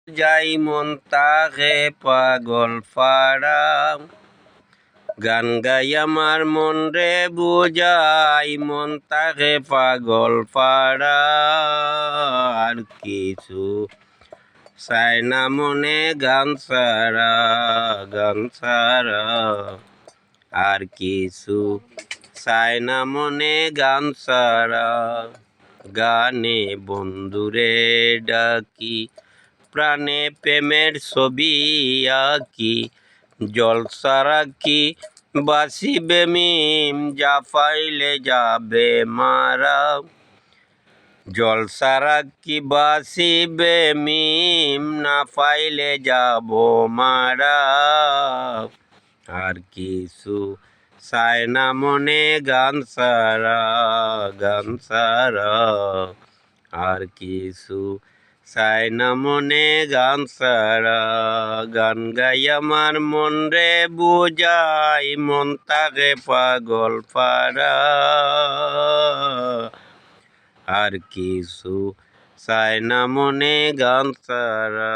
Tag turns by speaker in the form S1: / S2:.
S1: যাই মন তাকে পাগল পাড়া, গান গাই আমার মন রে বুঝাই মন তাকে পাগল পাড়া। আর কিছু চাই না মনে গান ছাড়া, গান ছাড়া আর কিছু চাই না মনে গান ছাড়া। গানে বন্ধুরে ডাকি, প্রাণে প্রেমের ছবি আঁকি, জলসা রাখি বাসিবে মিম, যা পাইলে যাবে মারা। জলসা রাখি বাসিবে মিম, না পাইলে যাব মারা। আর কিছু চাই না মনে গান ছাড়া, গান ছাড়া আর কিছু চাই না মনে গান ছাড়া। গান গাই আমার মন রে বুঝাই মন তাকে পাগল পাড়া। আর কিছু চাই না মনে গান ছাড়া।